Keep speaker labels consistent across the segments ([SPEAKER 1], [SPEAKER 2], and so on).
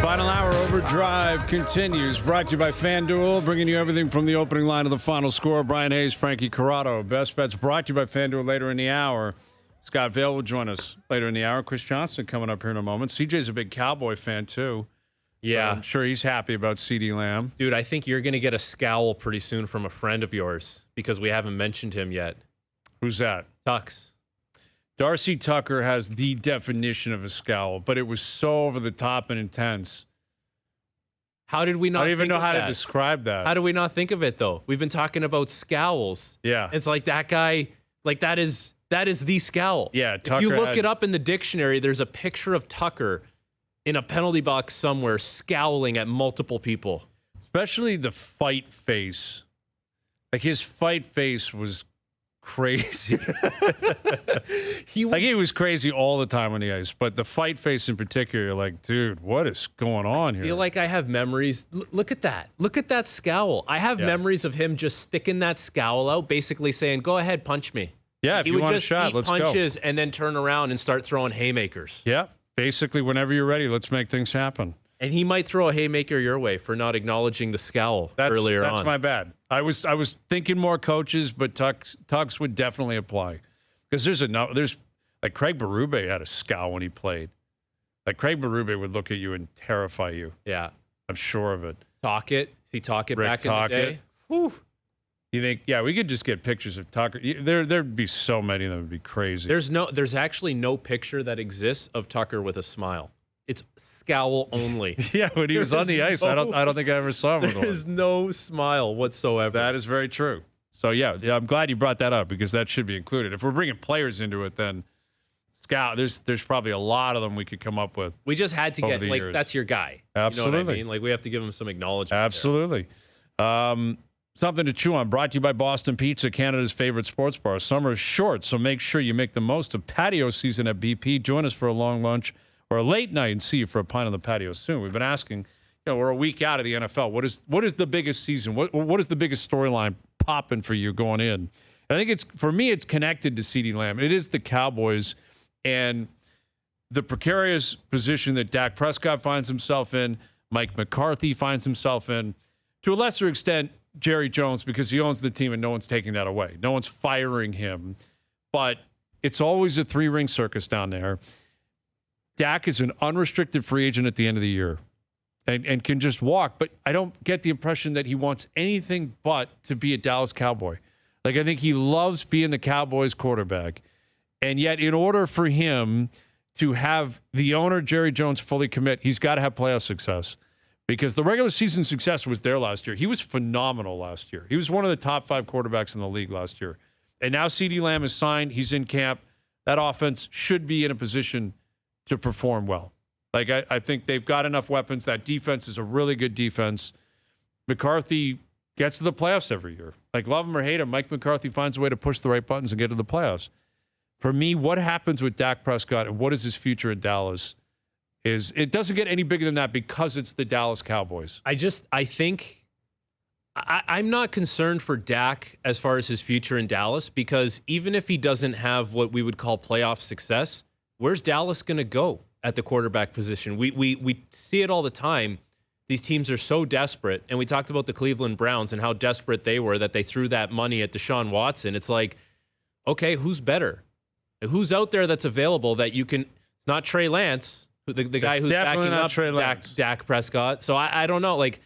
[SPEAKER 1] Final hour overdrive continues. Brought to you by FanDuel, bringing you everything from the opening line to the final score. Brian Hayes, Frankie Corrado. Best Bets brought to you by FanDuel later in the hour. Scott Vail will join us later in the hour. Chris Johnston coming up here in a moment. CJ's a big Cowboy fan, too.
[SPEAKER 2] Yeah.
[SPEAKER 1] I'm sure he's happy about CeeDee Lamb.
[SPEAKER 2] Dude, I think you're going to get a scowl pretty soon from a friend of yours because we haven't mentioned him yet.
[SPEAKER 1] Who's that?
[SPEAKER 2] Tux.
[SPEAKER 1] Darcy Tucker has the definition of a scowl, but it was so over the top and intense.
[SPEAKER 2] How did we not
[SPEAKER 1] I don't even know how
[SPEAKER 2] that?
[SPEAKER 1] to describe that.
[SPEAKER 2] How do we not think of it, though? We've been talking about scowls.
[SPEAKER 1] Yeah.
[SPEAKER 2] It's like that guy, like that is the scowl.
[SPEAKER 1] Yeah,
[SPEAKER 2] If
[SPEAKER 1] Tucker
[SPEAKER 2] you look it up in the dictionary, there's a picture of Tucker in a penalty box somewhere scowling at multiple people.
[SPEAKER 1] Especially the fight face. Like his fight face was crazy. He was crazy all the time on the ice, but the fight face in particular, you're like, dude, what is going on here?
[SPEAKER 2] I feel like I have memories. Look at that. Look at that scowl. I have memories of him just sticking that scowl out, basically saying, go ahead, punch me.
[SPEAKER 1] Yeah, if
[SPEAKER 2] he
[SPEAKER 1] you
[SPEAKER 2] would
[SPEAKER 1] want
[SPEAKER 2] just
[SPEAKER 1] a shot,
[SPEAKER 2] eat
[SPEAKER 1] let's
[SPEAKER 2] punches
[SPEAKER 1] go.
[SPEAKER 2] and then turn around and start throwing haymakers.
[SPEAKER 1] Yeah, basically, whenever you're ready, let's make things happen.
[SPEAKER 2] And he might throw a haymaker your way for not acknowledging the scowl earlier on.
[SPEAKER 1] That's my bad. I was thinking more coaches, but Tux would definitely apply. Because there's like Craig Berube had a scowl when he played. Like Craig Berube would look at you and terrify you.
[SPEAKER 2] Yeah.
[SPEAKER 1] I'm sure of it.
[SPEAKER 2] Talkett. See Talkett
[SPEAKER 1] Rick
[SPEAKER 2] back in the day?
[SPEAKER 1] Whew. You think, yeah, we could just get pictures of Tucker. There'd be so many of them. It would be crazy.
[SPEAKER 2] There's actually no picture that exists of Tucker with a smile. It's scowl only.
[SPEAKER 1] Yeah, when he was on the ice, I don't think I ever saw him with one.
[SPEAKER 2] There's no smile whatsoever.
[SPEAKER 1] That is very true. So yeah, I'm glad you brought that up because that should be included. If we're bringing players into it, then scowl. There's probably a lot of them we could come up with.
[SPEAKER 2] We just had to get like
[SPEAKER 1] years.
[SPEAKER 2] That's your guy.
[SPEAKER 1] Absolutely.
[SPEAKER 2] You know what I mean? Like we have to give him some acknowledgement.
[SPEAKER 1] Absolutely. Something to chew on. Brought to you by Boston Pizza, Canada's favorite sports bar. Summer is short, so make sure you make the most of patio season at BP. Join us for a long lunch or a late night and see you for a pint on the patio soon. We've been asking, we're a week out of the NFL. What is the biggest season? What is the biggest storyline popping for you going in? I think for me, it's connected to CeeDee Lamb. It is the Cowboys and the precarious position that Dak Prescott finds himself in, Mike McCarthy finds himself in, to a lesser extent, Jerry Jones, because he owns the team and no one's taking that away. No one's firing him. But it's always a three-ring circus down there. Dak is an unrestricted free agent at the end of the year and can just walk. But I don't get the impression that he wants anything but to be a Dallas Cowboy. Like, I think he loves being the Cowboys quarterback. And yet, in order for him to have the owner, Jerry Jones, fully commit, he's got to have playoff success. Because the regular season success was there last year. He was phenomenal last year. He was one of the top 5 quarterbacks in the league last year. And now CeeDee Lamb is signed. He's in camp. That offense should be in a position to perform well. Like, I think they've got enough weapons. That defense is a really good defense. McCarthy gets to the playoffs every year. Like, love him or hate him, Mike McCarthy finds a way to push the right buttons and get to the playoffs. For me, what happens with Dak Prescott and what is his future in Dallas is it doesn't get any bigger than that because it's the Dallas Cowboys.
[SPEAKER 2] I think I'm not concerned for Dak as far as his future in Dallas because even if he doesn't have what we would call playoff success, where's Dallas going to go at the quarterback position? We see it all the time. These teams are so desperate, and we talked about the Cleveland Browns and how desperate they were that they threw that money at Deshaun Watson. It's like, okay, who's better? Who's out there that's available that you can? It's not Trey Lance. The guy who's backing up Dak Prescott. So I don't know. Like,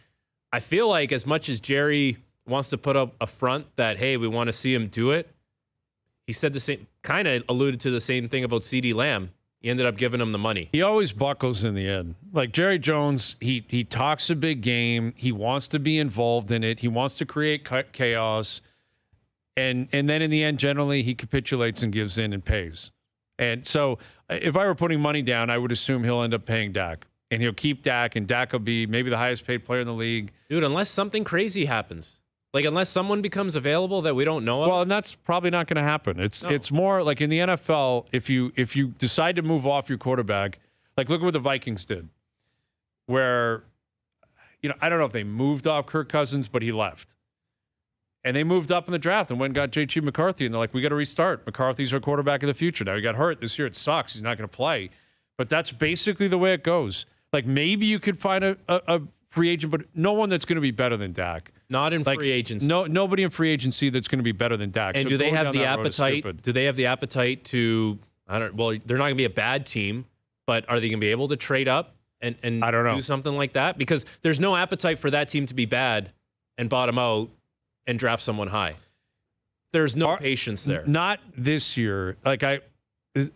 [SPEAKER 2] I feel like as much as Jerry wants to put up a front that, hey, we want to see him do it, he said the same, kind of alluded to the same thing about CeeDee Lamb. He ended up giving him the money.
[SPEAKER 1] He always buckles in the end. Like Jerry Jones, he talks a big game. He wants to be involved in it. He wants to create chaos. And then in the end, generally, he capitulates and gives in and pays. And so if I were putting money down, I would assume he'll end up paying Dak. And he'll keep Dak, and Dak will be maybe the highest paid player in the league.
[SPEAKER 2] Dude, unless something crazy happens. Like, unless someone becomes available that we don't know of.
[SPEAKER 1] Well, and that's probably not going to happen. It's more like in the NFL, if you decide to move off your quarterback, like look at what the Vikings did. Where, I don't know if they moved off Kirk Cousins, but he left. And they moved up in the draft and went and got J.T. McCarthy. And they're like, we got to restart. McCarthy's our quarterback of the future. Now, he got hurt this year. It sucks. He's not going to play. But that's basically the way it goes. Like maybe you could find a free agent, but no one that's going to be better than Dak.
[SPEAKER 2] Not in free agency.
[SPEAKER 1] Nobody in free agency that's going to be better than Dak.
[SPEAKER 2] And
[SPEAKER 1] so
[SPEAKER 2] do they have
[SPEAKER 1] going
[SPEAKER 2] the
[SPEAKER 1] down that road is
[SPEAKER 2] appetite?
[SPEAKER 1] stupid.
[SPEAKER 2] Do they have the appetite to? Well, they're not going to be a bad team, but are they going to be able to trade up and
[SPEAKER 1] I don't know.
[SPEAKER 2] do something like that? Because there's no appetite for that team to be bad and bottom out and draft someone high. There's no patience there.
[SPEAKER 1] Not this year.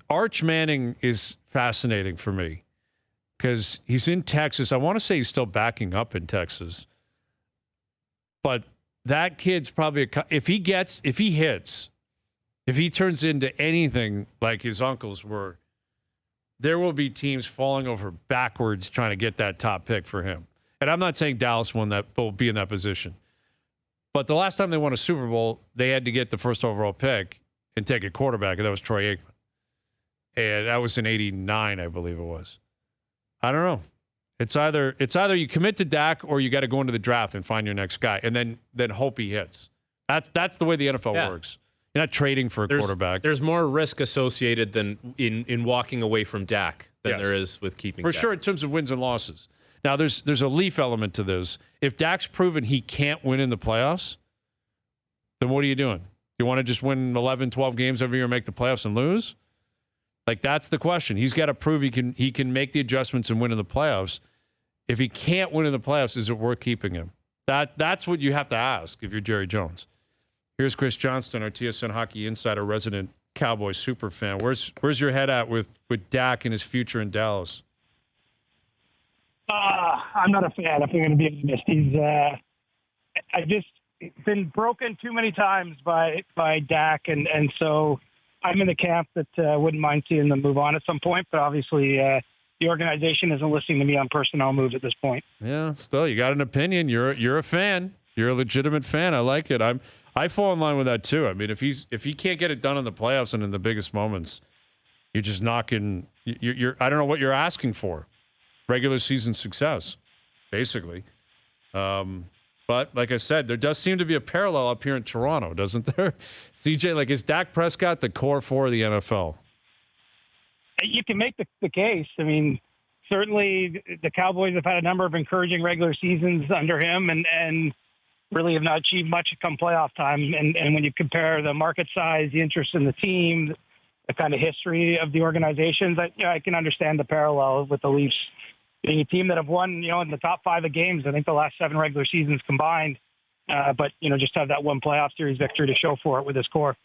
[SPEAKER 1] Arch Manning is fascinating for me because he's in Texas. I want to say he's still backing up in Texas, but that kid's probably if he hits, if he turns into anything like his uncles were, there will be teams falling over backwards trying to get that top pick for him. And I'm not saying Dallas will be in that position. But the last time they won a Super Bowl, they had to get the first overall pick and take a quarterback, and that was Troy Aikman. And that was in '89, I believe it was. I don't know. It's either you commit to Dak or you got to go into the draft and find your next guy, and then hope he hits. That's the way the NFL works. You're not trading for a quarterback.
[SPEAKER 2] There's more risk associated than in walking away from Dak than there is with keeping
[SPEAKER 1] for
[SPEAKER 2] Dak.
[SPEAKER 1] sure in terms of wins and losses. Now there's a Leaf element to this. If Dak's proven he can't win in the playoffs, then what are you doing? You want to just win 11, 12 games every year and make the playoffs and lose? Like that's the question. He's got to prove he can make the adjustments and win in the playoffs. If he can't win in the playoffs, is it worth keeping him? That's what you have to ask if you're Jerry Jones. Here's Chris Johnston, our TSN Hockey Insider, resident Cowboys super fan. Where's your head at with Dak and his future in Dallas?
[SPEAKER 3] I'm not a fan, if I'm going to be honest. He's been broken too many times by Dak, and so I'm in the camp that wouldn't mind seeing them move on at some point, but obviously the organization isn't listening to me on personnel moves at this point.
[SPEAKER 1] Yeah, still, you got an opinion. You're a fan. You're a legitimate fan. I like it. I fall in line with that too. I mean, if he can't get it done in the playoffs and in the biggest moments, you're just knocking. You're I don't know what you're asking for. Regular season success, basically. But like I said, there does seem to be a parallel up here in Toronto, doesn't there? CJ, is Dak Prescott the core four of the NFL?
[SPEAKER 3] You can make the case. I mean, certainly the Cowboys have had a number of encouraging regular seasons under him and really have not achieved much come playoff time. And when you compare the market size, the interest in the team, the kind of history of the organizations, I can understand the parallel with the Leafs being a team that have won, in the top 5 of games, I think the last 7 regular seasons combined. But, just have that one playoff series victory to show for it with his core.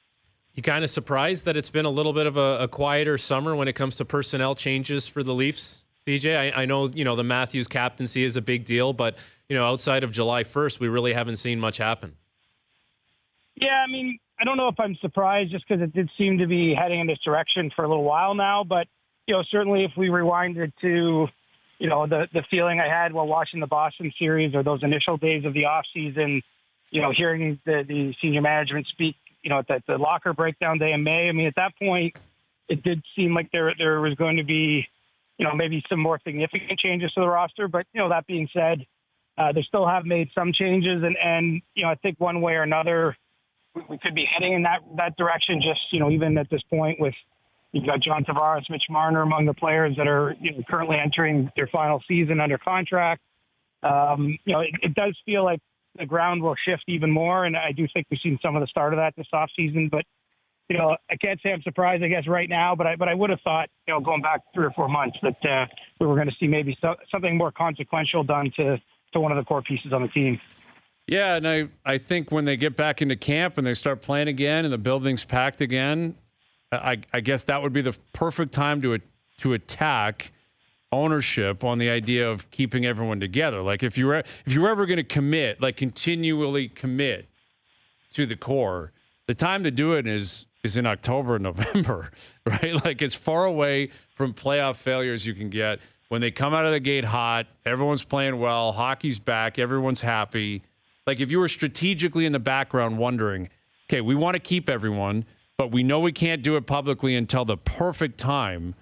[SPEAKER 2] You kind of surprised that it's been a little bit of a quieter summer when it comes to personnel changes for the Leafs, CJ? I know, the Matthews captaincy is a big deal, but, outside of July 1st, we really haven't seen much happen.
[SPEAKER 3] Yeah, I mean, I don't know if I'm surprised just because it did seem to be heading in this direction for a little while now. But, certainly if we rewinded to, the feeling I had while watching the Boston series or those initial days of the offseason, hearing the senior management speak, at the locker breakdown day in May. I mean, at that point, it did seem like there was going to be, maybe some more significant changes to the roster. But, that being said, they still have made some changes. And I think one way or another, we could be heading in that direction just, even at this point with you've got John Tavares, Mitch Marner among the players that are currently entering their final season under contract. It does feel like the ground will shift even more, and I do think we've seen some of the start of that this offseason. But, I can't say I'm surprised, I guess, right now, but I would have thought, going back 3 or 4 months that we were going to see maybe something more consequential done to one of the core pieces on the team.
[SPEAKER 1] Yeah, and I think when they get back into camp and they start playing again and the building's packed again, I guess that would be the perfect time to attack ownership on the idea of keeping everyone together. Like if you're ever going to commit, continually commit to the core, the time to do it is in October and November, right? As far away from playoff failure as you can get. When they come out of the gate hot, everyone's playing well, hockey's back, everyone's happy. If you were strategically in the background wondering, okay, we want to keep everyone, but we know we can't do it publicly until the perfect time.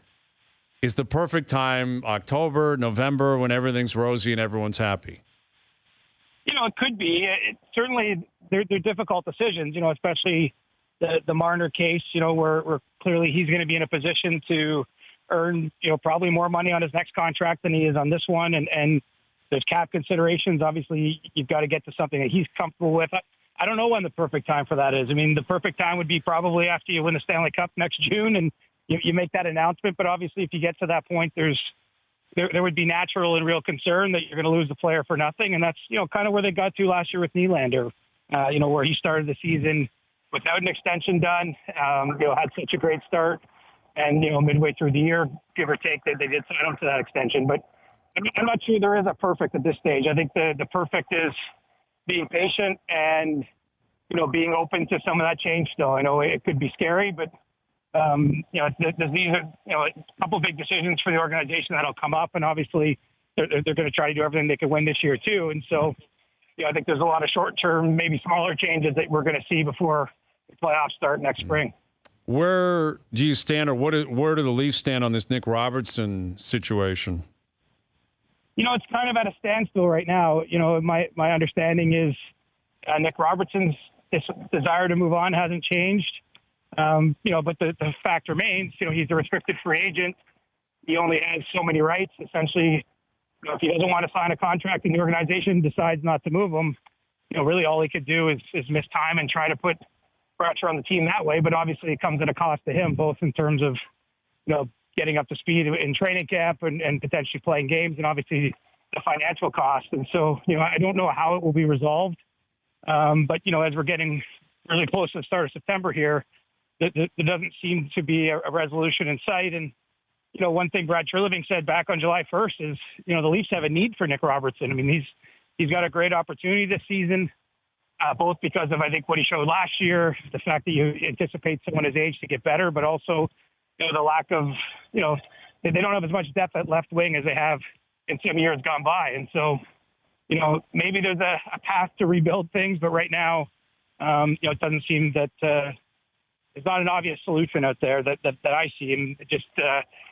[SPEAKER 1] Is the perfect time October, November, when everything's rosy and everyone's happy?
[SPEAKER 3] It could be. Certainly, they're difficult decisions, especially the Marner case, where clearly he's going to be in a position to earn, probably more money on his next contract than he is on this one. And there's cap considerations. Obviously, you've got to get to something that he's comfortable with. I don't know when the perfect time for that is. I mean, the perfect time would be probably after you win the Stanley Cup next June and you make that announcement. But obviously, if you get to that point, there would be natural and real concern that you're going to lose the player for nothing. And that's, kind of where they got to last year with Nylander, where he started the season without an extension done, had such a great start. And, midway through the year, give or take, they did sign him to that extension. But I'm not sure there is a perfect at this stage. I think the perfect is being patient and, being open to some of that change still. I know it could be scary, but, these are, a couple of big decisions for the organization that'll come up. And obviously they're going to try to do everything they can win this year too. And so, I think there's a lot of short-term, maybe smaller changes that we're going to see before the playoffs start next spring.
[SPEAKER 1] Where do you stand, or where do the Leafs stand on this Nick Robertson situation?
[SPEAKER 3] It's kind of at a standstill right now. My understanding is Nick Robertson's desire to move on hasn't changed. But the fact remains, he's a restricted free agent. He only has so many rights. Essentially, if he doesn't want to sign a contract and the organization decides not to move him, really all he could do is miss time and try to put pressure on the team that way. But obviously it comes at a cost to him, both in terms of, getting up to speed in training camp and potentially playing games, and obviously the financial cost. And so, I don't know how it will be resolved. But, as we're getting really close to the start of September here, there doesn't seem to be a resolution in sight. And, one thing Brad Treliving said back on July 1st is, the Leafs have a need for Nick Robertson. I mean, he's got a great opportunity this season, both because of, I think, what he showed last year, the fact that you anticipate someone his age to get better, but also, the lack of, they don't have as much depth at left wing as they have in some years gone by. And so, maybe there's a path to rebuild things, but right now, it doesn't seem that there's not an obvious solution out there that I see. And it just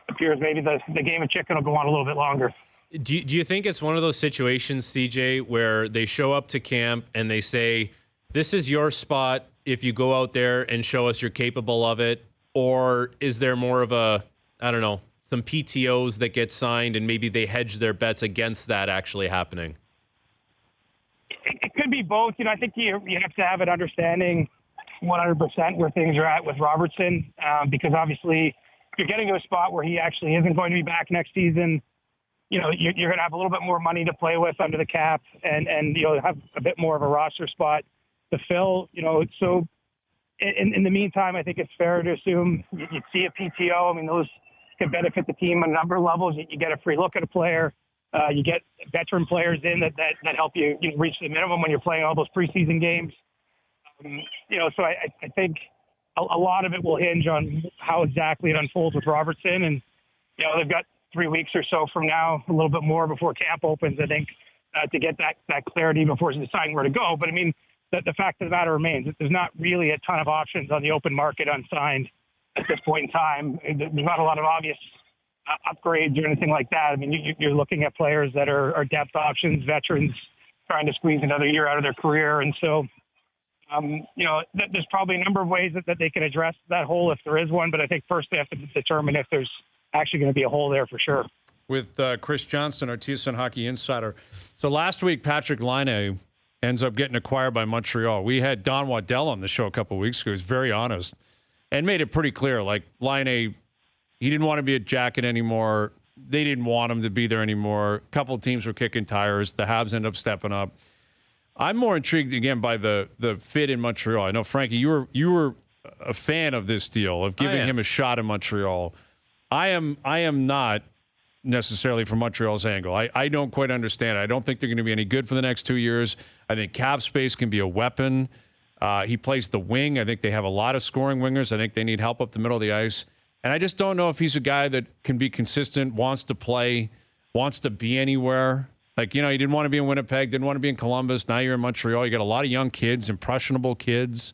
[SPEAKER 3] appears maybe the game of chicken will go on a little bit longer.
[SPEAKER 2] Do you think it's one of those situations, CJ, where they show up to camp and they say, this is your spot if you go out there and show us you're capable of it? Or is there more of some PTOs that get signed and maybe they hedge their bets against that actually happening?
[SPEAKER 3] It could be both. I think you have to have an understanding 100% where things are at with Robertson, because obviously if you're getting to a spot where he actually isn't going to be back next season, you're going to have a little bit more money to play with under the cap and have a bit more of a roster spot to fill, so in the meantime, I think it's fair to assume you'd see a PTO. I mean, those can benefit the team on a number of levels. You get a free look at a player. You get veteran players in that help you reach the minimum when you're playing all those preseason games. So I think a lot of it will hinge on how exactly it unfolds with Robertson. And, they've got 3 weeks or so from now, a little bit more before camp opens, I think, to get that clarity before deciding where to go. But, I mean, the fact of the matter remains that there's not really a ton of options on the open market unsigned at this point in time. There's not a lot of obvious upgrades or anything like that. I mean, you're looking at players that are depth options, veterans trying to squeeze another year out of their career. And so, there's probably a number of ways that they can address that hole if there is one. But I think first they have to determine if there's actually going to be a hole there for sure.
[SPEAKER 1] With Chris Johnston, our TSN Hockey Insider. So last week, Patrik Laine ends up getting acquired by Montreal. We had Don Waddell on the show a couple of weeks ago. He was very honest and made it pretty clear. Like, Laine, he didn't want to be at Jacket anymore. They didn't want him to be there anymore. A couple of teams were kicking tires. The Habs end up stepping up. I'm more intrigued, again, by the fit in Montreal. I know, Frankie, you were a fan of this deal, of giving him a shot in Montreal. I am not necessarily from Montreal's angle. I don't quite understand it. I don't think they're going to be any good for the next 2 years. I think cap space can be a weapon. He plays the wing. I think they have a lot of scoring wingers. I think they need help up the middle of the ice. And I just don't know if he's a guy that can be consistent, wants to play, wants to be anywhere. Like, you didn't want to be in Winnipeg, didn't want to be in Columbus. Now you're in Montreal. You got a lot of young kids, impressionable kids.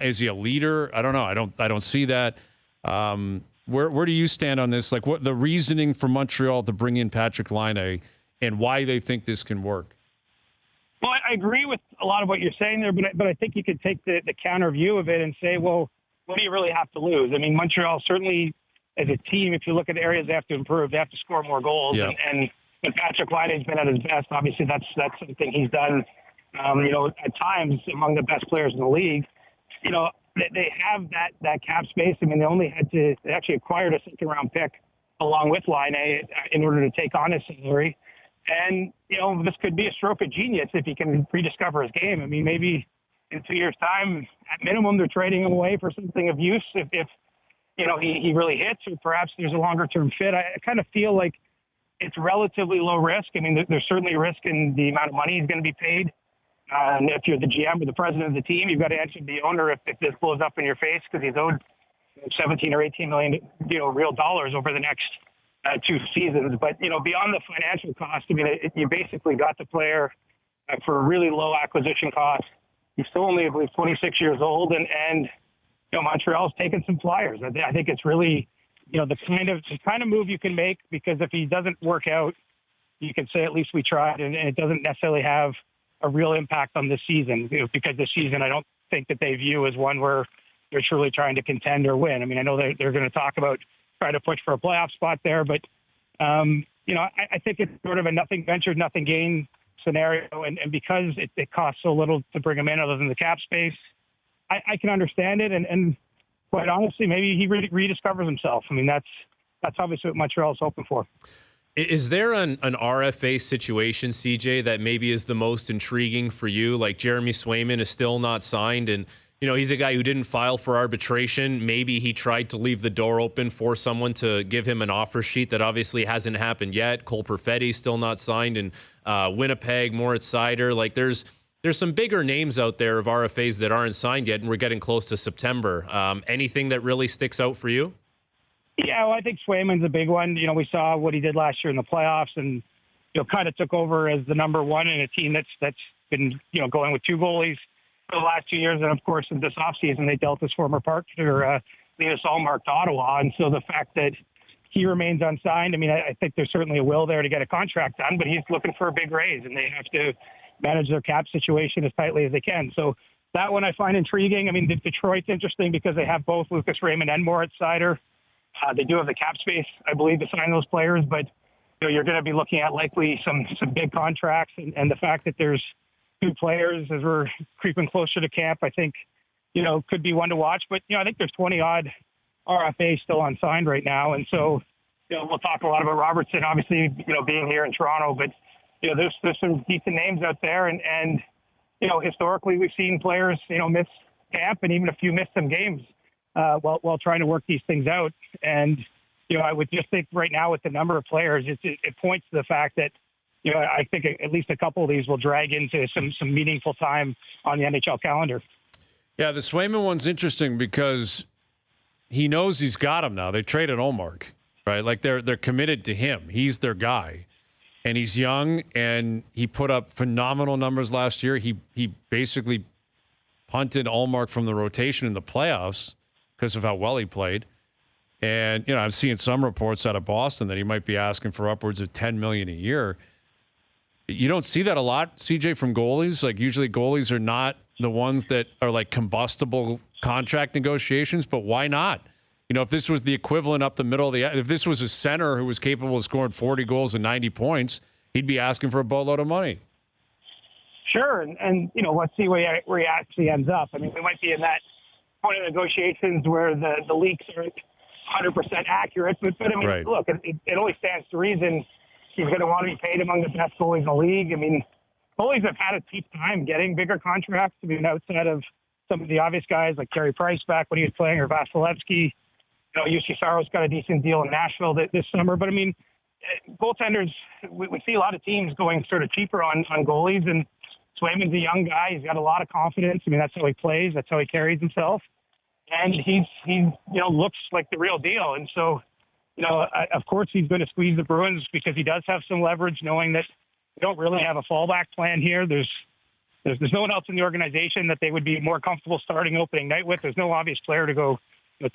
[SPEAKER 1] Is he a leader? I don't know. I don't see that. Where do you stand on this? Like, what the reasoning for Montreal to bring in Patrik Laine and why they think this can work?
[SPEAKER 3] Well, I agree with a lot of what you're saying there, but I think you could take the counter view of it and say, well, what do you really have to lose? I mean, Montreal certainly as a team, if you look at the areas they have to improve, they have to score more goals.
[SPEAKER 1] Yep.
[SPEAKER 3] And when Patrik Laine has been at his best, obviously that's something he's done, at times among the best players in the league. They have that cap space. I mean, they actually acquired a second-round pick along with Laine in order to take on his salary. And, this could be a stroke of genius if he can rediscover his game. I mean, maybe in 2 years' time, at minimum, they're trading him away for something of use if he really hits, or perhaps there's a longer-term fit. I kind of feel like it's relatively low risk. I mean, there's certainly risk in the amount of money he's going to be paid. And if you're the GM or the president of the team, you've got to answer the owner if this blows up in your face because he's owed 17 or 18 million, real dollars over the next 2 seasons. But, beyond the financial cost, I mean, you basically got the player for a really low acquisition cost. He's still only, I believe, 26 years old, and Montreal's taken some flyers. I think it's really, the kind of move you can make, because if he doesn't work out, you can say at least we tried, and it doesn't necessarily have a real impact on this season, because this season I don't think that they view as one where they're truly trying to contend or win. I mean, I know they're going to talk about trying to push for a playoff spot there, but I think it's sort of a nothing ventured, nothing gained scenario, and because it costs so little to bring him in other than the cap space, I can understand it, and quite honestly, maybe he rediscovers himself. I mean, that's obviously what Montreal's hoping for.
[SPEAKER 2] Is there an RFA situation, CJ, that maybe is the most intriguing for you? Like Jeremy Swayman is still not signed, and he's a guy who didn't file for arbitration. Maybe he tried to leave the door open for someone to give him an offer sheet. That obviously hasn't happened yet. Cole Perfetti's still not signed, and Winnipeg, Moritz Seider. Like there's some bigger names out there of RFAs that aren't signed yet, and we're getting close to September. Anything that really sticks out for you?
[SPEAKER 3] Yeah, well, I think Swayman's a big one. We saw what he did last year in the playoffs, and kind of took over as the number one in a team that's been going with 2 goalies for the last 2 years. And of course, in this offseason, they dealt his former partner, Linus Ullmark, to Ottawa. And so the fact that he remains unsigned, I mean, I think there's certainly a will there to get a contract done, but he's looking for a big raise, and they have to manage their cap situation as tightly as they can. So that one I find intriguing. I mean, Detroit's interesting because they have both Lucas Raymond and Moritz Seider. They do have the cap space, I believe, to sign those players, but you're going to be looking at likely some big contracts, and the fact that there's 2 players as we're creeping closer to camp, I think, could be one to watch. But I think there's 20-odd RFAs still unsigned right now, and so we'll talk a lot about Robertson, obviously, being here in Toronto, but there's some decent names out there, and historically we've seen players miss camp, and even a few miss some games while trying to work these things out. And I would just think right now with the number of players, it points to the fact that I think at least a couple of these will drag into some meaningful time on the NHL calendar.
[SPEAKER 1] Yeah, the Swayman one's interesting because he knows he's got him now. They traded Ullmark, right? Like they're committed to him. He's their guy. And he's young, and he put up phenomenal numbers last year. He basically punted Ullmark from the rotation in the playoffs because of how well he played. And, I'm seeing some reports out of Boston that he might be asking for upwards of $10 million a year. You don't see that a lot, CJ, from goalies. Like usually goalies are not the ones that are like combustible contract negotiations, but why not? If this was the equivalent up the middle of if this was a center who was capable of scoring 40 goals and 90 points, he'd be asking for a boatload of money.
[SPEAKER 3] Sure. And let's see where he actually ends up. I mean, we might be in that point of negotiations where the leaks aren't 100% accurate, but I mean,
[SPEAKER 1] right.
[SPEAKER 3] Look, it only stands to reason he's going to want to be paid among the best goalies in the league. I mean, goalies have had a tough time getting bigger contracts. I mean, outside of some of the obvious guys like Carey Price back when he was playing, or Vasilevsky. U.S.A Saros got a decent deal in Nashville this summer. But I mean, goaltenders, we see a lot of teams going sort of cheaper on goalies, and Swayman's a young guy. He's got a lot of confidence. I mean, that's how he plays. That's how he carries himself. And he looks like the real deal. And so, of course he's going to squeeze the Bruins because he does have some leverage, knowing that they don't really have a fallback plan here. There's no one else in the organization that they would be more comfortable starting opening night with. There's no obvious player to go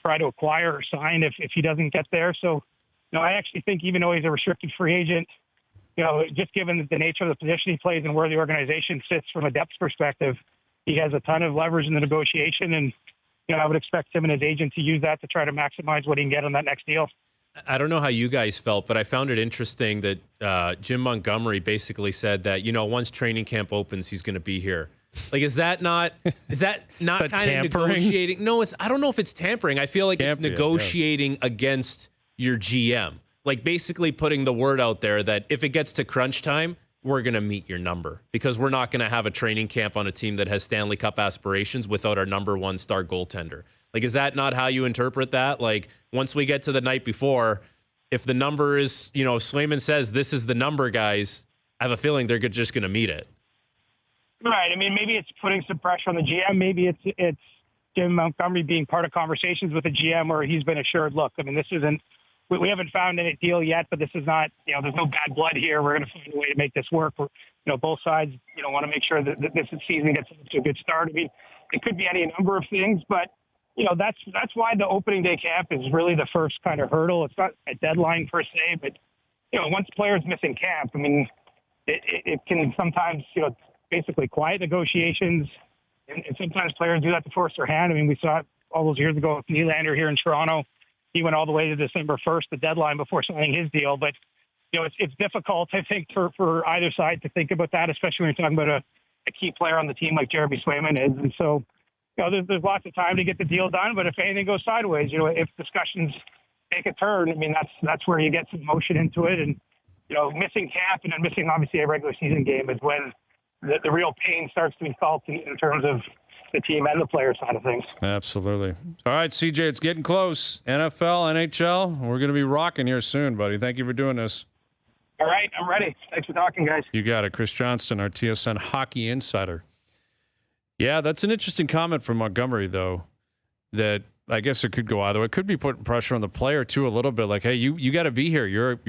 [SPEAKER 3] try to acquire or sign if he doesn't get there. So, I actually think even though he's a restricted free agent, just given the nature of the position he plays and where the organization sits from a depth perspective, he has a ton of leverage in the negotiation. And, I would expect him and his agent to use that to try to maximize what he can get on that next deal.
[SPEAKER 2] I don't know how you guys felt, but I found it interesting that Jim Montgomery basically said that, once training camp opens, he's going to be here. Like, is that not kind of negotiating? No, I don't know if it's tampering. I feel like it's negotiating against your GM. Like, basically putting the word out there that if it gets to crunch time, we're going to meet your number, because we're not going to have a training camp on a team that has Stanley Cup aspirations without our number one star goaltender. Like, is that not how you interpret that? Like, once we get to the night before, if the number is, Swayman says this is the number, guys, I have a feeling they're just going to meet it.
[SPEAKER 3] Right. I mean, maybe it's putting some pressure on the GM. Maybe it's Jim Montgomery being part of conversations with the GM where he's been assured, look, I mean, this isn't, we haven't found any deal yet, but this is not, there's no bad blood here. We're going to find a way to make this work. We're, both sides, want to make sure that this season gets to a good start. I mean, it could be any number of things, but, that's why the opening day camp is really the first kind of hurdle. It's not a deadline per se, but, once players missing camp, I mean, it can sometimes, basically quiet negotiations, and sometimes players do that to force their hand. I mean, we saw it all those years ago with Nylander here in Toronto. He went all the way to December 1st, the deadline, before signing his deal. But, it's difficult, I think, for either side to think about that, especially when you're talking about a key player on the team like Jeremy Swayman is. And so, there's lots of time to get the deal done. But if anything goes sideways, if discussions take a turn, I mean, that's where you get some motion into it. And, missing camp and then missing, obviously, a regular season game is when the real pain starts to be felt in terms of the team and the player side of things.
[SPEAKER 1] Absolutely. All right, CJ, it's getting close. NFL, NHL, we're going to be rocking here soon, buddy. Thank you for doing this.
[SPEAKER 3] All right, I'm ready. Thanks for talking, guys.
[SPEAKER 1] You got it. Chris Johnston, our TSN hockey insider. Yeah, that's an interesting comment from Montgomery, though, that I guess it could go either way. It could be putting pressure on the player, too, a little bit. Like, hey, you got to be here. You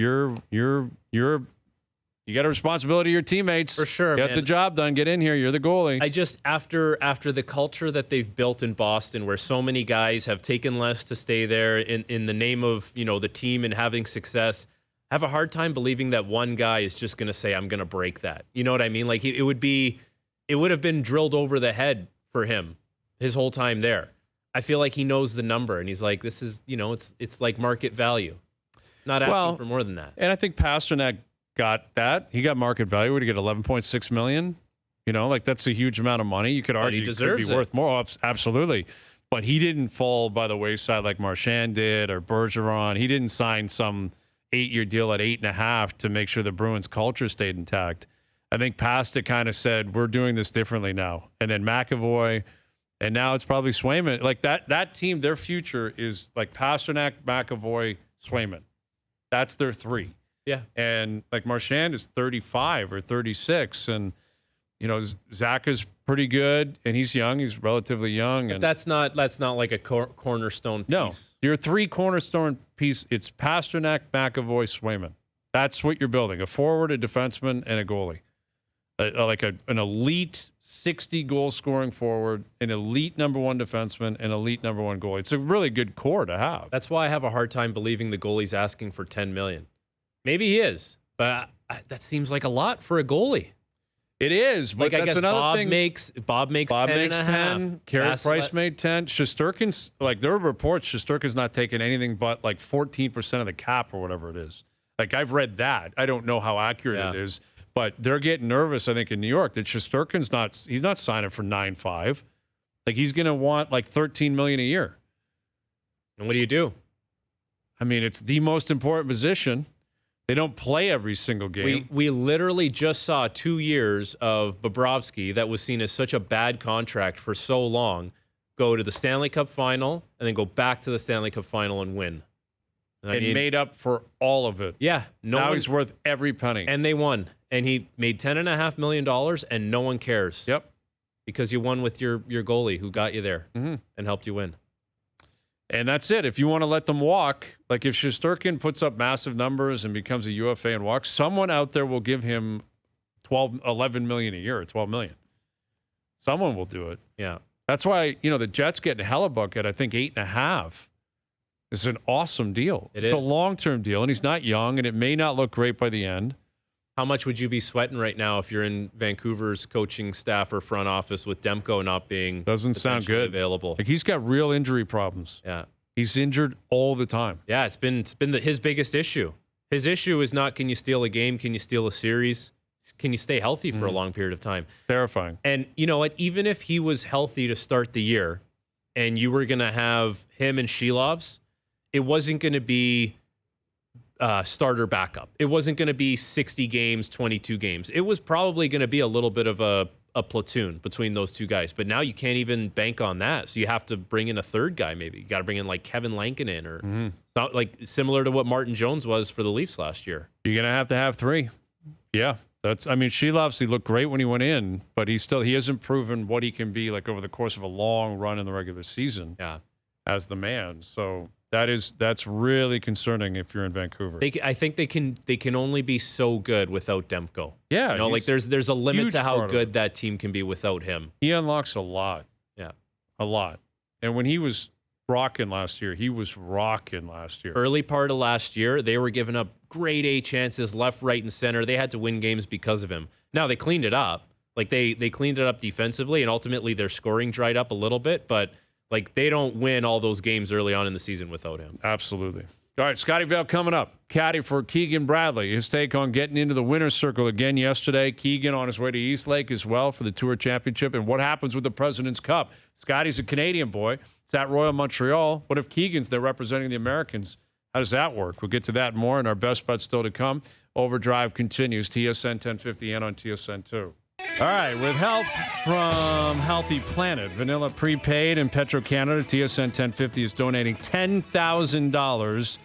[SPEAKER 1] got a responsibility to your teammates.
[SPEAKER 2] For sure,
[SPEAKER 1] Get the job done. Get in here. You're the goalie.
[SPEAKER 2] I just, after the culture that they've built in Boston, where so many guys have taken less to stay there in the name of, the team and having success, I have a hard time believing that one guy is just going to say, I'm going to break that. You know what I mean? Like, it would have been drilled over the head for him his whole time there. I feel like he knows the number, and he's like, this is, it's like market value. Not asking for more than that.
[SPEAKER 1] And I think Pasternak got that. He got market value. Would he get $11.6 million? That's a huge amount of money. You could argue he could be worth more. Oh, absolutely. But he didn't fall by the wayside like Marchand did or Bergeron. He didn't sign some 8-year deal at 8.5 to make sure the Bruins culture stayed intact. I think Pasta kind of said, we're doing this differently now. And then McAvoy, and now it's probably Swayman. Like that team, their future is like Pasternak, McAvoy, Swayman. That's their three.
[SPEAKER 2] Yeah.
[SPEAKER 1] And like Marchand is 35 or 36. And, Zach is pretty good, and he's young. He's relatively young.
[SPEAKER 2] But that's not like a cornerstone piece.
[SPEAKER 1] No. Your three cornerstone piece, it's Pasternak, McAvoy, Swayman. That's what you're building. A forward, a defenseman, and a goalie. An elite 60 goal scoring forward, an elite number one defenseman, and elite number one goalie. It's a really good core to have.
[SPEAKER 2] That's why I have a hard time believing the goalie's asking for $10 million. Maybe he is, but that seems like a lot for a goalie.
[SPEAKER 1] It is, but that's another
[SPEAKER 2] Bob
[SPEAKER 1] thing.
[SPEAKER 2] Bob makes 10.
[SPEAKER 1] Carey Price made 10. Shesterkin's, there are reports Shesterkin's not taking anything but 14% of the cap or whatever it is. I've read that. I don't know how accurate it is. But they're getting nervous, I think, in New York that Shesterkin's he's not signing for 9.5. He's going to want $13 million a year.
[SPEAKER 2] And what do you do?
[SPEAKER 1] I mean, it's the most important position. They don't play every single game.
[SPEAKER 2] We literally just saw 2 years of Bobrovsky that was seen as such a bad contract for so long go to the Stanley Cup final and then go back to the Stanley Cup final and win.
[SPEAKER 1] And made up for all of it.
[SPEAKER 2] Yeah.
[SPEAKER 1] Now he's worth every penny.
[SPEAKER 2] And they won. And he made $10.5 million, and no one cares.
[SPEAKER 1] Yep.
[SPEAKER 2] Because you won with your goalie who got you there and helped you win.
[SPEAKER 1] And that's it. If you want to let them walk, if Shesterkin puts up massive numbers and becomes a UFA and walks, someone out there will give him $11 million a year, or $12 million. Someone will do it.
[SPEAKER 2] Yeah.
[SPEAKER 1] That's why, the Jets getting Hellebuck at, I think, 8.5. It's an awesome deal.
[SPEAKER 2] It's
[SPEAKER 1] a long-term deal, and he's not young, and it may not look great by the end.
[SPEAKER 2] How much would you be sweating right now if you're in Vancouver's coaching staff or front office with Demko not being
[SPEAKER 1] Doesn't sound good
[SPEAKER 2] available?
[SPEAKER 1] Like he's got real injury problems.
[SPEAKER 2] Yeah,
[SPEAKER 1] he's injured all the time.
[SPEAKER 2] Yeah, it's been his biggest issue. His issue is not can you steal a game, can you steal a series, can you stay healthy for a long period of time?
[SPEAKER 1] Terrifying.
[SPEAKER 2] And you know what? Even if he was healthy to start the year, and you were going to have him and Shilovs, it wasn't going to be starter backup. It wasn't going to be 60 games, 22 games. It was probably going to be a little bit of a platoon between those two guys. But now you can't even bank on that. So you have to bring in a third guy maybe. You got to bring in like Kevin Lankinen or not, like similar to what Martin Jones was for the Leafs last year.
[SPEAKER 1] You're going to have 3. Yeah. Sheila obviously looked great when he went in, but he hasn't proven what he can be like over the course of a long run in the regular season.
[SPEAKER 2] Yeah.
[SPEAKER 1] As the man. So that's really concerning if you're in Vancouver.
[SPEAKER 2] I think they can only be so good without Demko.
[SPEAKER 1] Yeah.
[SPEAKER 2] You know, like there's a limit to how good that team can be without him.
[SPEAKER 1] He unlocks a lot.
[SPEAKER 2] Yeah.
[SPEAKER 1] A lot. And when he was rocking last year,
[SPEAKER 2] Early part of last year, they were giving up grade A chances left, right, and center. They had to win games because of him. Now they cleaned it up. Like they cleaned it up defensively, and ultimately their scoring dried up a little bit, but like they don't win all those games early on in the season without him.
[SPEAKER 1] Absolutely. All right, Scotty Vail coming up. Caddie for Keegan Bradley. His take on getting into the winner's circle again yesterday. Keegan on his way to East Lake as well for the Tour Championship. And what happens with the Presidents Cup? Scotty's a Canadian boy. It's at Royal Montreal. What if Keegan's there representing the Americans? How does that work? We'll get to that more, and our best bets still to come. Overdrive continues. TSN 1050 and on TSN 2. All right, with help from Healthy Planet, Vanilla Prepaid and Petro-Canada, TSN 1050 is donating $10,000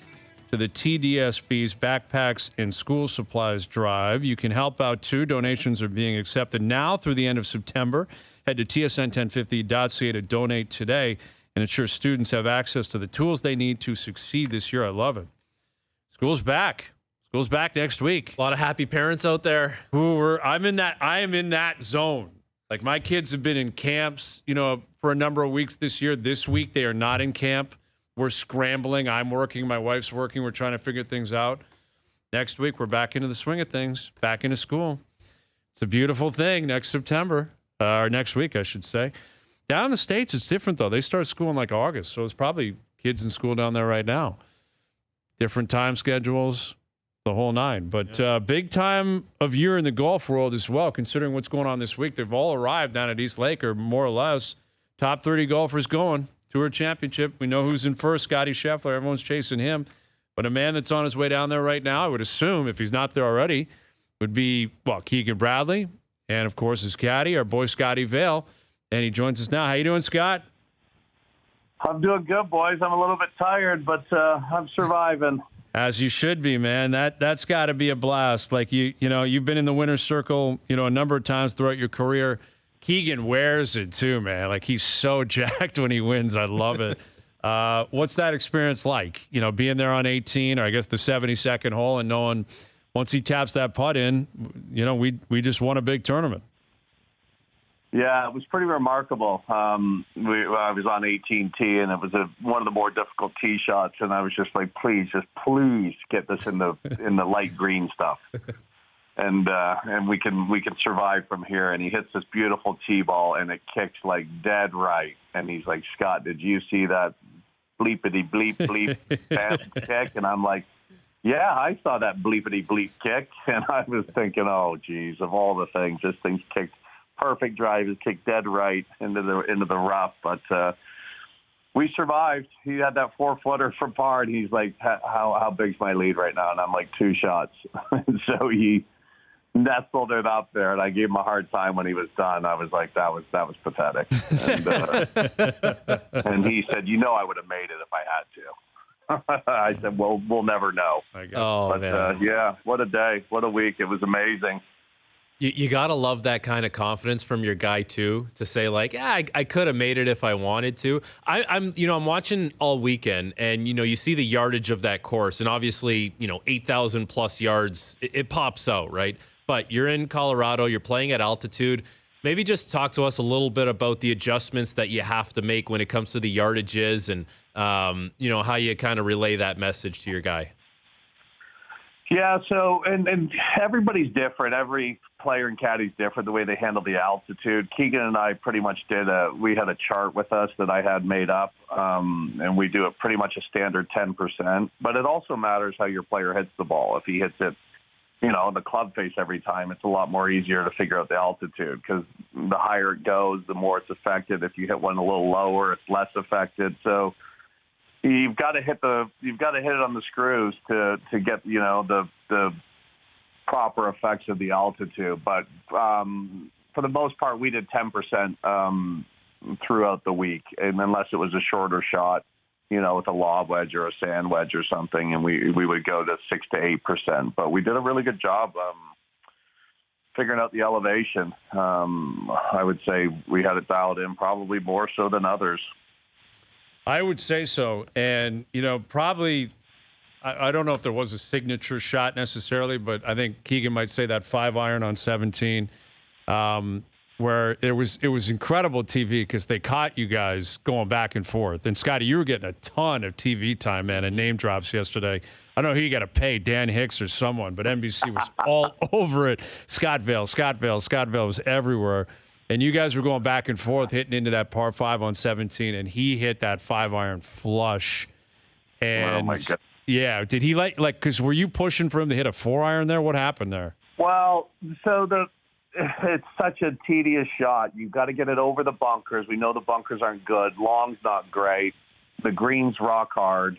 [SPEAKER 1] to the TDSB's Backpacks and School Supplies Drive. You can help out, too. Donations are being accepted now through the end of September. Head to tsn1050.ca to donate today and ensure students have access to the tools they need to succeed this year. I love it. School's back. School's back next week.
[SPEAKER 2] A lot of happy parents out there.
[SPEAKER 1] I am in that zone. Like my kids have been in camps, for a number of weeks this year. This week they are not in camp. We're scrambling. I'm working. My wife's working. We're trying to figure things out. Next week we're back into the swing of things. Back into school. It's a beautiful thing. Next September, or next week, I should say. Down in the States, it's different though. They start school in like August, so it's probably kids in school down there right now. Different time schedules. The whole nine. But big time of year in the golf world as well, considering what's going on this week. They've all arrived down at East Lake, or more or less. Top 30 golfers going. Tour Championship. We know who's in first. Scotty Scheffler. Everyone's chasing him. But a man that's on his way down there right now, I would assume, if he's not there already, would be, Keegan Bradley. And, of course, his caddy, our boy Scotty Vail. And he joins us now. How you doing, Scott?
[SPEAKER 4] I'm doing good, boys. I'm a little bit tired, but I'm surviving.
[SPEAKER 1] As you should be, man. That's got to be a blast. Like you've been in the winner's circle, a number of times throughout your career. Keegan wears it too, man. Like he's so jacked when he wins. I love it. What's that experience like? Being there on 18, or I guess the 72nd hole, and knowing once he taps that putt in, we just won a big tournament.
[SPEAKER 4] Yeah, it was pretty remarkable. I was on 18T, and it was one of the more difficult tee shots, and I was just like, please get this in the light green stuff, and we can survive from here. And he hits this beautiful tee ball, and it kicks like dead right. And he's like, Scott, did you see that bleepity bleep bleep fast kick? And I'm like, yeah, I saw that bleepity bleep kick, and I was thinking, oh, geez, of all the things, this thing's kicked. Perfect drive, is kicked dead right into the rough, but we survived. He had that 4-footer from par, and he's like, "How big's my lead right now?" And I'm like, 2 shots. And so he nestled it up there, and I gave him a hard time when he was done. I was like, "That was pathetic." And, and he said, "I would have made it if I had to." I said, "Well, we'll never know."
[SPEAKER 1] I guess.
[SPEAKER 4] Man. Yeah, what a day, what a week. It was amazing.
[SPEAKER 2] You got to love that kind of confidence from your guy, too, to say, like, I could have made it if I wanted to. I'm watching all weekend, and, you see the yardage of that course. And obviously, 8,000 plus yards, it pops out, right? But you're in Colorado, you're playing at altitude. Maybe just talk to us a little bit about the adjustments that you have to make when it comes to the yardages and, how you kind of relay that message to your guy.
[SPEAKER 4] Yeah, so and everybody's different. Every player in Caddie's different, the way they handle the altitude. Keegan and I pretty much we had a chart with us that I had made up, and we do it pretty much a standard 10%. But it also matters how your player hits the ball. If he hits it, in the club face every time, it's a lot more easier to figure out the altitude because the higher it goes, the more it's affected. If you hit one a little lower, it's less affected. So you've got to hit it on the screws to get the proper effects of the altitude. But for the most part, we did 10% throughout the week, and unless it was a shorter shot, with a lob wedge or a sand wedge or something, and we would go to 6 to 8%. But we did a really good job figuring out the elevation. I would say we had it dialed in probably more so than others.
[SPEAKER 1] I would say so. And, probably, I don't know if there was a signature shot necessarily, but I think Keegan might say that 5-iron on 17, where it was incredible TV because they caught you guys going back and forth. And, Scotty, you were getting a ton of TV time, man, and name drops yesterday. I don't know who you got to pay, Dan Hicks or someone, but NBC was all over it. Scott Vail was everywhere. And you guys were going back and forth, hitting into that par 5 on 17, and he hit that 5-iron flush. And
[SPEAKER 4] oh, my God.
[SPEAKER 1] Yeah, did he because were you pushing for him to hit a 4-iron there? What happened there?
[SPEAKER 4] Well, so it's such a tedious shot. You've got to get it over the bunkers. We know the bunkers aren't good. Long's not great. The green's rock hard.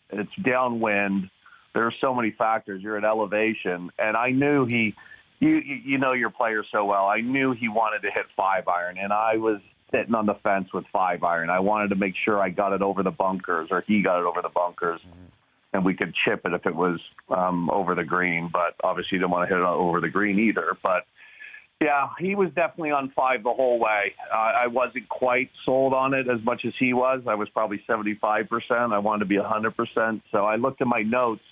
[SPEAKER 4] It's downwind. There are so many factors. You're at elevation. And I knew you know your player so well. I knew he wanted to hit 5-iron, and I was sitting on the fence with 5-iron. I wanted to make sure I got it over the bunkers, or he got it over the bunkers, and we could chip it if it was over the green. But obviously, you didn't want to hit it over the green either. But yeah, he was definitely on 5 the whole way. I wasn't quite sold on it as much as he was. I was probably 75%. I wanted to be 100%. So I looked at my notes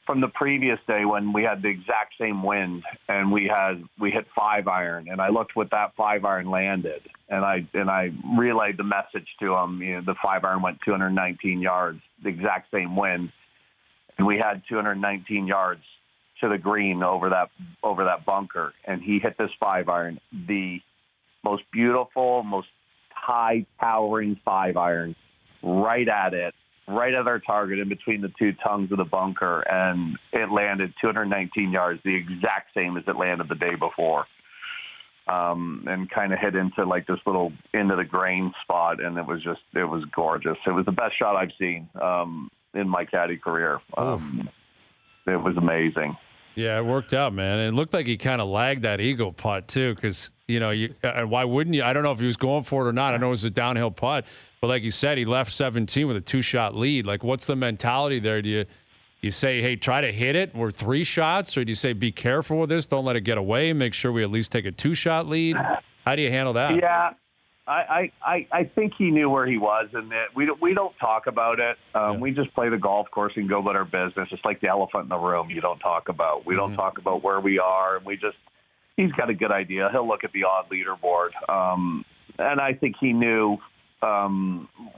[SPEAKER 4] from the previous day when we had the exact same wind and we hit 5-iron, and I looked what that 5-iron landed, and I relayed the message to him. The 5-iron went 219 yards, the exact same wind, and we had 219 yards to the green over that bunker, and he hit this 5-iron, the most beautiful, most high towering 5-iron, right at our target in between the two tongues of the bunker, and it landed 219 yards, the exact same as it landed the day before, and kind of hit into like this little into the grain spot, and it was gorgeous. It was the best shot I've seen in my caddy career. It was amazing.
[SPEAKER 1] Yeah, it worked out, man. And it looked like he kind of lagged that eagle putt too, because why wouldn't you? I don't know if he was going for it or not. I know it was a downhill putt, but like you said, he left 17 with a 2-shot lead. Like, what's the mentality there? Do you say, hey, try to hit it? We're 3 shots, or do you say, be careful with this, don't let it get away, make sure we at least take a 2-shot lead? How do you handle that?
[SPEAKER 4] Yeah, I think he knew where he was, and we don't talk about it. We just play the golf course and go about our business. It's like the elephant in the room. You don't talk about. We don't talk about where we are, and he's got a good idea. He'll look at the odd leaderboard, and I think he knew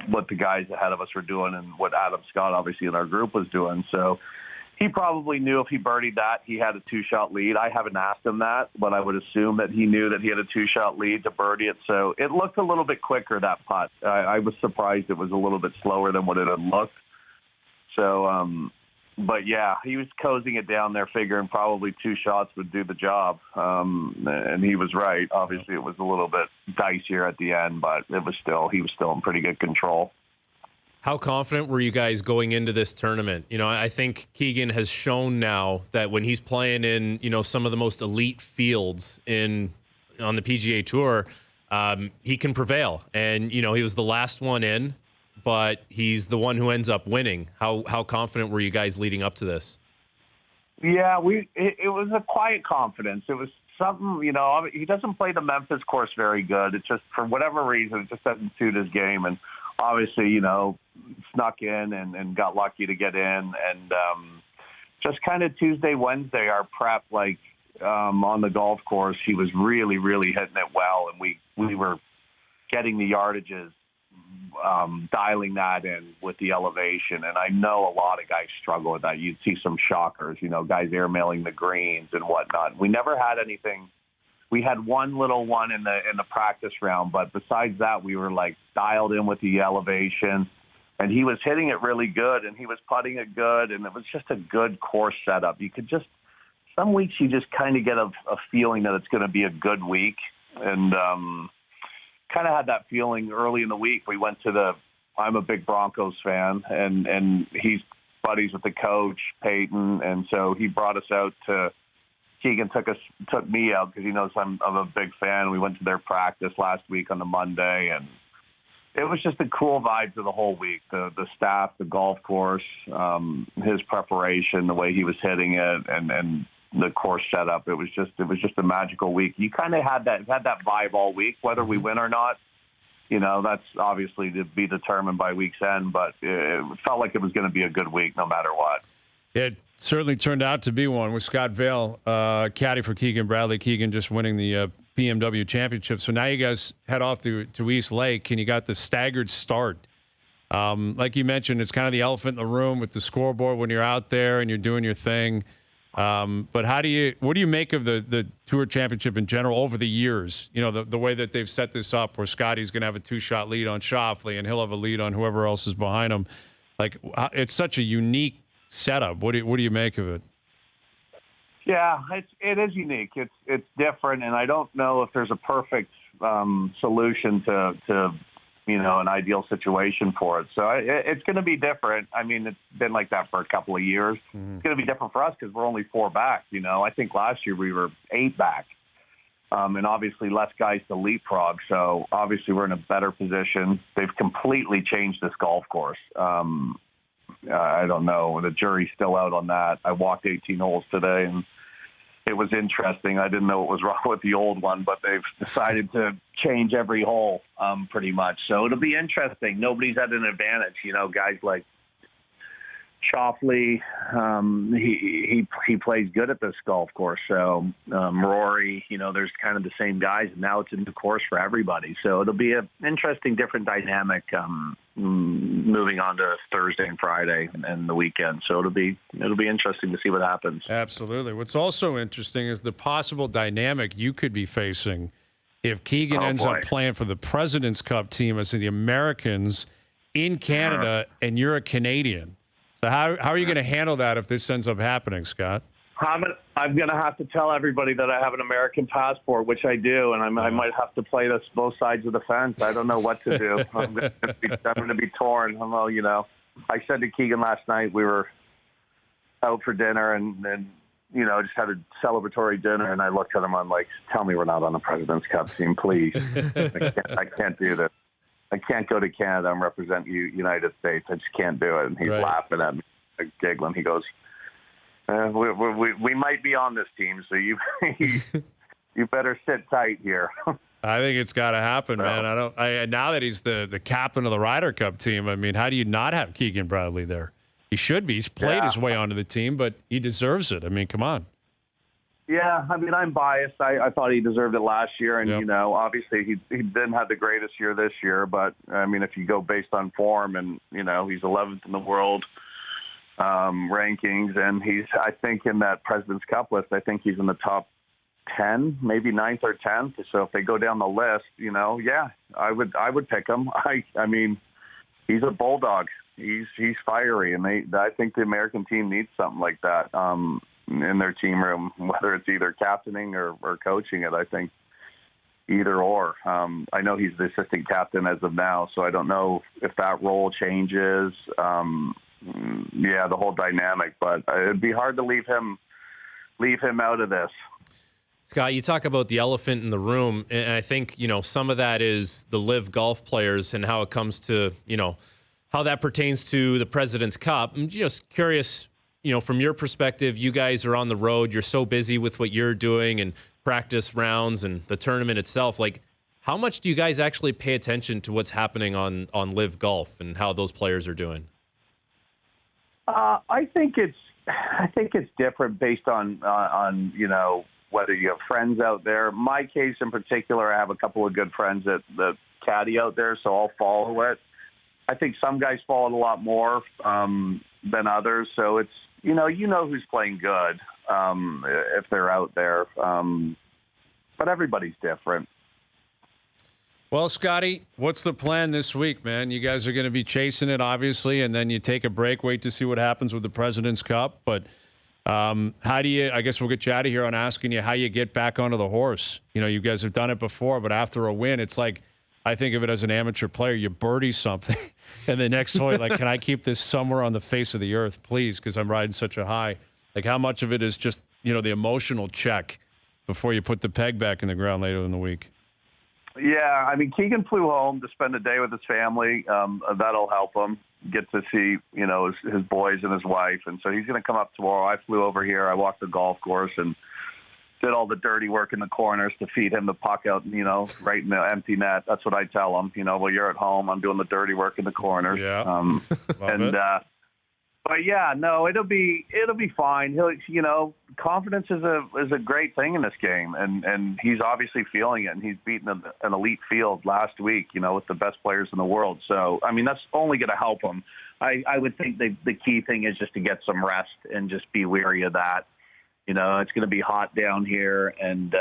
[SPEAKER 4] what the guys ahead of us were doing and what Adam Scott, obviously, in our group was doing. So he probably knew if he birdied that, he had a 2-shot lead. I haven't asked him that, but I would assume that he knew that he had a 2-shot lead to birdie it. So it looked a little bit quicker, that putt. I was surprised it was a little bit slower than what it had looked. So, but yeah, he was cozying it down there, figuring probably 2 shots would do the job. And he was right. Obviously, it was a little bit dicier at the end, but he was still in pretty good control.
[SPEAKER 2] How confident were you guys going into this tournament? I think Keegan has shown now that when he's playing in, some of the most elite fields on the PGA Tour, he can prevail. And, he was the last one in, but he's the one who ends up winning. How confident were you guys leading up to this?
[SPEAKER 4] Yeah, it was a quiet confidence. It was something, he doesn't play the Memphis course very good. It's just, for whatever reason, it just doesn't suit his game. And obviously, snuck in and got lucky to get in. And just kind of Tuesday, Wednesday, our prep, on the golf course, he was really, really hitting it well. And we were getting the yardages dialing that in with the elevation. And I know a lot of guys struggle with that. You'd see some shockers, guys airmailing the greens and whatnot. We never had anything. We had one little one in the practice round, but besides that, we were like dialed in with the elevation. And he was hitting it really good, and he was putting it good, and it was just a good course setup. You could just, some weeks you just kind of get a feeling that it's going to be a good week. And kind of had that feeling early in the week. We went to I'm a big Broncos fan, and he's buddies with the coach, Peyton, and so he brought us out to, Keegan took me out because he knows I'm a big fan. We went to their practice last week on the Monday, and it was just a cool vibe for the whole week. The staff, the golf course, his preparation, the way he was hitting it, and the course setup. It was just a magical week. You kind of had that vibe all week, whether we win or not. That's obviously to be determined by week's end, but it felt like it was going to be a good week no matter what.
[SPEAKER 1] It certainly turned out to be one with Scott Vail, caddy for Keegan Bradley. Keegan just winning the BMW Championship. So now you guys head off to East Lake, and you got the staggered start. Like you mentioned, it's kind of the elephant in the room with the scoreboard when you're out there and you're doing your thing. But what do you make of the Tour Championship in general over the years? The way that they've set this up, where Scotty's going to have a 2-shot lead on Schauffele, and he'll have a lead on whoever else is behind him. Like, it's such a unique setup. What do you make of it?
[SPEAKER 4] Yeah, it is unique. It's different, and I don't know if there's a perfect solution to an ideal situation for it. So it's going to be different. I mean, it's been like that for a couple of years. Mm-hmm. It's going to be different for us because we're only 4 back. I think last year we were 8 back, and obviously less guys to leapfrog. So obviously we're in a better position. They've completely changed this golf course. I don't know. The jury's still out on that. I walked 18 holes today, and it was interesting. I didn't know what was wrong with the old one, but they've decided to change every hole pretty much. So it'll be interesting. Nobody's at an advantage. Guys like Schauffele, he plays good at this golf course. So Rory, there's kind of the same guys, and now it's a new course for everybody. So it'll be an interesting, different dynamic moving on to Thursday and Friday and the weekend. So it'll be interesting to see what happens.
[SPEAKER 1] Absolutely. What's also interesting is the possible dynamic you could be facing if Keegan ends up playing for the Presidents Cup team as the Americans in Canada, and you're a Canadian. So how are you going to handle that if this ends up happening, Scott?
[SPEAKER 4] I'm going to have to tell everybody that I have an American passport, which I do, and I might have to play this both sides of the fence. I don't know what to do. I'm going to be torn. I said to Keegan last night, we were out for dinner and just had a celebratory dinner, and I looked at him. I'm like, tell me we're not on the Presidents Cup team, please. I can't do this. I can't go to Canada and represent United States. I just can't do it. And he's laughing at me, giggling. He goes, we might be on this team, so you better sit tight here.
[SPEAKER 1] I think it's got to happen, man. Now that he's the captain of the Ryder Cup team, I mean, how do you not have Keegan Bradley there? He should be. He's played his way onto the team, but he deserves it. I mean, come on.
[SPEAKER 4] Yeah, I mean, I'm biased. I thought he deserved it last year, and, obviously he didn't have the greatest year this year, but, I mean, if you go based on form and, he's 11th in the world rankings, and I think in that President's Cup list, I think he's in the top 10, maybe 9th or 10th. So if they go down the list, I would pick him. I mean, he's a bulldog. He's fiery, and I think the American team needs something like that. In their team room, whether it's either captaining or coaching it. I think either or. I know he's the assistant captain as of now, so I don't know if that role changes. The whole dynamic, but it'd be hard to leave him out of this.
[SPEAKER 2] Scott, you talk about the elephant in the room, and I think, some of that is the live golf players and how it comes to, how that pertains to the President's Cup. I'm just curious, from your perspective, you guys are on the road. You're so busy with what you're doing and practice rounds and the tournament itself. Like, how much do you guys actually pay attention to what's happening on live golf and how those players are doing?
[SPEAKER 4] I think it's different based on whether you have friends out there. My case in particular, I have a couple of good friends that Caddie out there, so I'll follow it. I think some guys fall in a lot more than others. So it's, who's playing good if they're out there. But everybody's different.
[SPEAKER 1] Well, Scotty, what's the plan this week, man? You guys are going to be chasing it, obviously, and then you take a break, wait to see what happens with the Presidents Cup. But how do you, I guess we'll get you out of here on asking you how you get back onto the horse. You guys have done it before, but after a win, it's like, I think of it as an amateur player, you birdie something, and the next hole, like, can I keep this somewhere on the face of the earth, please, because I'm riding such a high. Like, how much of it is just, the emotional check before you put the peg back in the ground later in the week?
[SPEAKER 4] Yeah, I mean, Keegan flew home to spend a day with his family. That'll help him get to see, his boys and his wife. And so he's going to come up tomorrow. I flew over here. I walked the golf course and did all the dirty work in the corners to feed him the puck out, right in the empty net. That's what I tell him. While you're at home, I'm doing the dirty work in the corners.
[SPEAKER 1] Yeah.
[SPEAKER 4] But yeah, no, it'll be fine. He'll, confidence is a great thing in this game, and he's obviously feeling it. And he's beaten an elite field last week, with the best players in the world. So I mean, that's only going to help him. I would think the key thing is just to get some rest and just be wary of that. It's going to be hot down here, and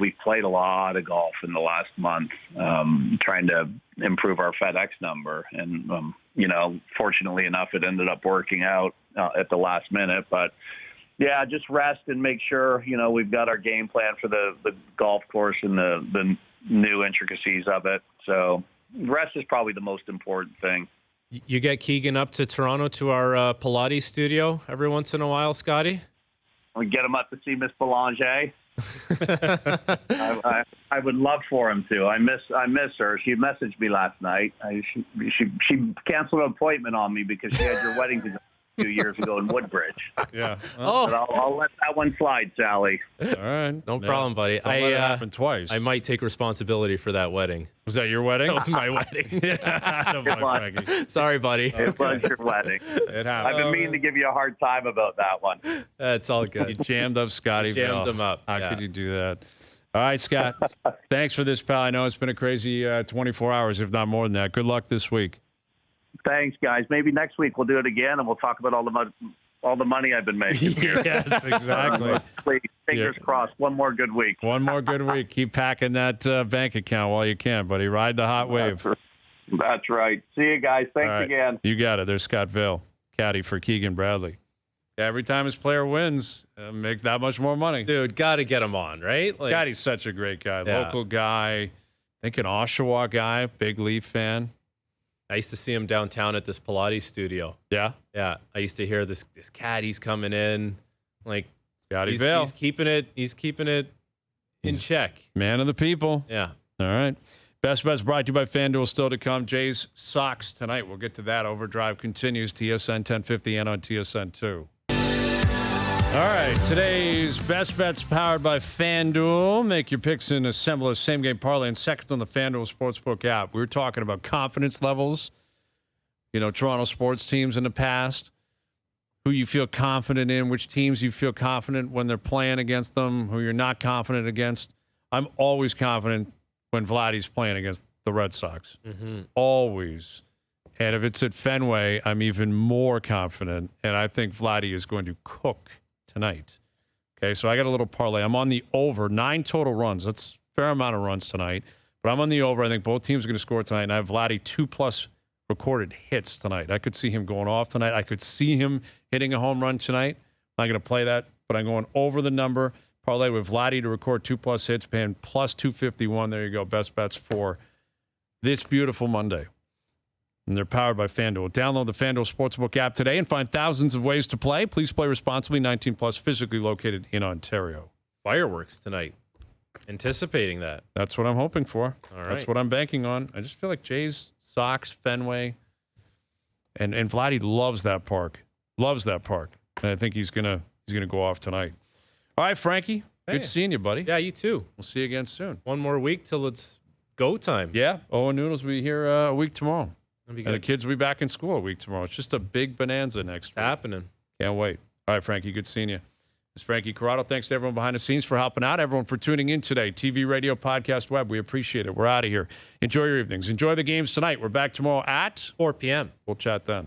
[SPEAKER 4] we've played a lot of golf in the last month, trying to improve our FedEx number, and fortunately enough, it ended up working out at the last minute. But yeah, just rest and make sure we've got our game plan for the golf course and the new intricacies of it. So rest is probably the most important thing.
[SPEAKER 2] You get Keegan up to Toronto to our Pilates studio every once in a while, Scotty?
[SPEAKER 4] We get him up to see Miss Belanger. I would love for him to. I miss her. She messaged me last night. She canceled an appointment on me because she had your wedding to go 2 years ago in Woodbridge.
[SPEAKER 1] Yeah.
[SPEAKER 4] But I'll let that one slide, Sally.
[SPEAKER 1] All right.
[SPEAKER 2] No problem, buddy.
[SPEAKER 1] Don't let it happen twice.
[SPEAKER 2] I might take responsibility for that wedding.
[SPEAKER 1] Was that your wedding?
[SPEAKER 2] That was my wedding. Sorry, buddy.
[SPEAKER 4] It was your wedding.
[SPEAKER 1] It happened.
[SPEAKER 4] I've been meaning to give you a hard time about that one.
[SPEAKER 2] That's all good.
[SPEAKER 1] You jammed up Scotty.
[SPEAKER 2] Jammed him up.
[SPEAKER 1] How could you do that? All right, Scott. Thanks for this, pal. I know it's been a crazy 24 hours, if not more than that. Good luck this week.
[SPEAKER 4] Thanks, guys. Maybe next week we'll do it again, and we'll talk about all the money I've been making here.
[SPEAKER 1] Yes, exactly.
[SPEAKER 4] Please, fingers crossed. One more good week.
[SPEAKER 1] One more good week. Keep packing that bank account while you can, buddy. Ride the hot wave.
[SPEAKER 4] That's right. See you guys. Thanks again.
[SPEAKER 1] You got it. There's Scott Vail, Caddie for Keegan Bradley. Every time his player wins, makes that much more money.
[SPEAKER 2] Dude, got to get him on, right?
[SPEAKER 1] Caddie's such a great guy.
[SPEAKER 2] Yeah.
[SPEAKER 1] Local guy. I think an Oshawa guy. Big Leaf fan.
[SPEAKER 2] I used to see him downtown at this Pilates studio.
[SPEAKER 1] Yeah?
[SPEAKER 2] Yeah. I used to hear this Caddie's coming in. Like,
[SPEAKER 1] Caddie Vail.
[SPEAKER 2] He's keeping it in check.
[SPEAKER 1] Man of the people.
[SPEAKER 2] Yeah.
[SPEAKER 1] All right. Best Bets brought to you by FanDuel. Still to come. Jays Sox tonight. We'll get to that. OverDrive continues. TSN 1050 and on TSN 2. All right, today's Best Bets powered by FanDuel. Make your picks and assemble a same-game parlay and second on the FanDuel Sportsbook app. We were talking about confidence levels, Toronto sports teams in the past, who you feel confident in, which teams you feel confident when they're playing against them, who you're not confident against. I'm always confident when Vladdy's playing against the Red Sox. Mm-hmm. Always. And if it's at Fenway, I'm even more confident, and I think Vladdy is going to cook tonight. Okay, so I got a little parlay. I'm on the over, 9 total runs. That's a fair amount of runs tonight. But I'm on the over. I think both teams are going to score tonight. And I have Vladdy 2+ recorded hits tonight. I could see him going off tonight. I could see him hitting a home run tonight. I'm not going to play that, but I'm going over the number. Parlay with Vladdy to record 2+ hits, paying plus 251. There you go. Best Bets for this beautiful Monday. And they're powered by FanDuel. Download the FanDuel Sportsbook app today and find thousands of ways to play. Please play responsibly. 18+, physically located in Ontario.
[SPEAKER 2] Fireworks tonight. Anticipating that.
[SPEAKER 1] That's what I'm hoping for.
[SPEAKER 2] All right.
[SPEAKER 1] That's what I'm banking on. I just feel like Jays, Sox, Fenway, and Vladdy loves that park. Loves that park. And I think he's gonna go off tonight. All right, Frankie.
[SPEAKER 2] Hey.
[SPEAKER 1] Good seeing you, buddy.
[SPEAKER 2] Yeah, you too.
[SPEAKER 1] We'll see you again soon.
[SPEAKER 2] One more week till it's go time.
[SPEAKER 1] Yeah. Owen Noodles will be here a week tomorrow.
[SPEAKER 2] That'd be
[SPEAKER 1] And the
[SPEAKER 2] good.
[SPEAKER 1] kids will be back in school a week tomorrow. It's just a big bonanza next week.
[SPEAKER 2] Happening.
[SPEAKER 1] Can't wait. All right, Frankie, good seeing you. It's Frankie Corrado. Thanks to everyone behind the scenes for helping out, everyone for tuning in today. TV, radio, podcast, web. We appreciate it. We're out of here. Enjoy your evenings. Enjoy the games tonight. We're back tomorrow at
[SPEAKER 2] 4 p.m.
[SPEAKER 1] We'll chat then.